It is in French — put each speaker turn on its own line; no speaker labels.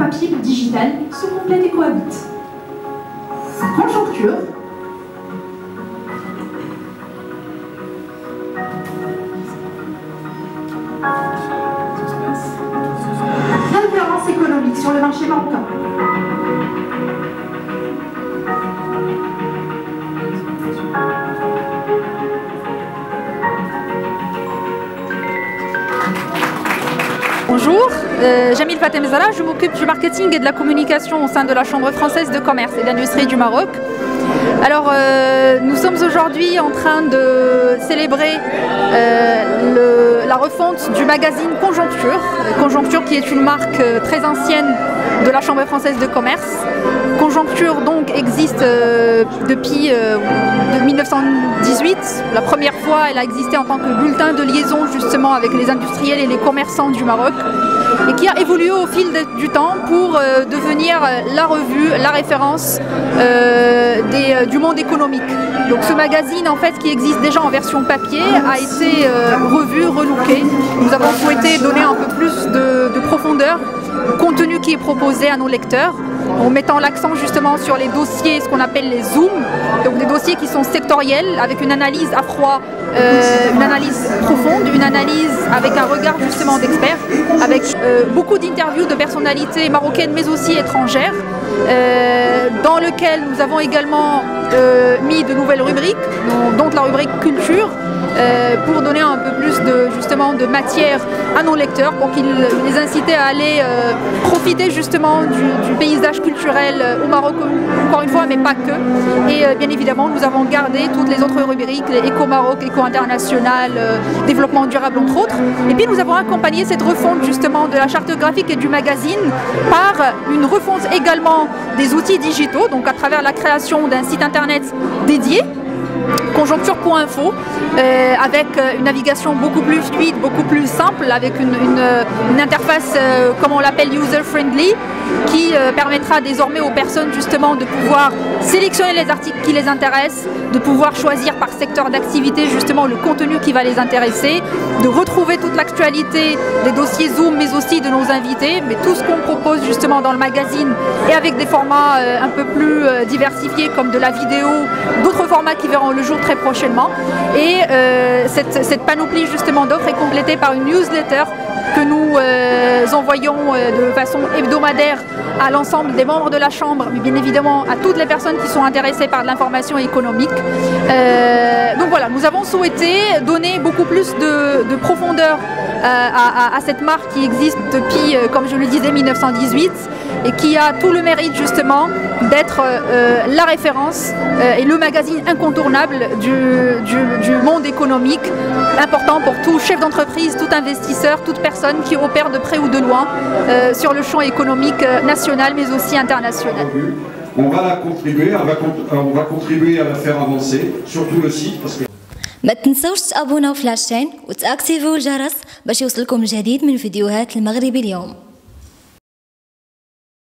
papier et le digital se complètent et cohabitent. Conjoncture. Concurrence économique sur le marché marocain.
Bonjour, Jamil Fatem Zara, je m'occupe du marketing et de la communication au sein de la Chambre française de commerce et d'industrie du Maroc. Alors, nous sommes aujourd'hui en train de célébrer la refonte du magazine Conjoncture. Conjoncture qui est une marque très ancienne de la Chambre française de commerce. Conjoncture donc existe depuis 1918. La première fois, elle a existé en tant que bulletin de liaison justement avec les industriels et les commerçants du Maroc et qui a évolué au fil du temps pour devenir la revue, la référence du monde économique. Donc ce magazine en fait qui existe déjà en version papier a été revu, relooké. Nous avons souhaité donner un peu plus de profondeur au contenu qui est proposé à nos lecteurs, en mettant l'accent justement sur les dossiers, ce qu'on appelle les zooms, donc des dossiers qui sont sectoriels, avec une analyse à froid, une analyse profonde, une analyse avec un regard justement d'experts, avec beaucoup d'interviews de personnalités marocaines mais aussi étrangères, dans lequel nous avons également mis de nouvelles rubriques, dont la rubrique culture, pour donner un peu plus de matière à nos lecteurs, pour qu'ils les inciter à aller profiter justement du paysage culturel au Maroc, encore une fois, mais pas que. Et bien évidemment, nous avons gardé toutes les autres rubriques, les éco-Maroc, éco-international, développement durable entre autres. Et puis nous avons accompagné cette refonte justement de la charte graphique et du magazine par une refonte également des outils digitaux, donc à travers la création d'un site internet dédié, conjoncture.info, avec une navigation beaucoup plus fluide, beaucoup plus simple, avec une interface, comme on l'appelle, user-friendly, qui permettra désormais aux personnes justement de pouvoir sélectionner les articles qui les intéressent, de pouvoir choisir par secteur d'activité justement le contenu qui va les intéresser, de retrouver toute l'actualité des dossiers Zoom mais aussi de nos invités, mais tout ce qu'on propose justement dans le magazine et avec des formats un peu plus diversifiés comme de la vidéo, d'autres formats qui verront le jour très prochainement. Et cette panoplie justement d'offres est complétée par une newsletter que nous envoyons de façon hebdomadaire à l'ensemble des membres de la Chambre, mais bien évidemment à toutes les personnes qui sont intéressées par l'information économique. Donc voilà, nous avons souhaité donner beaucoup plus de profondeur à cette marque qui existe depuis, comme je le disais, 1918 et qui a tout le mérite justement d'être la référence et le magazine incontournable du monde économique, important pour tout chef d'entreprise, tout investisseur, toute personne qui opère de près ou de loin sur le champ économique national mais aussi international.
On va la contribuer, on va contribuer à la faire avancer, surtout le site parce que
ما تنسوش تابوناو في لاشين وتاكتيفيو الجرس باش يوصلكم الجديد من فيديوهات المغربي اليوم.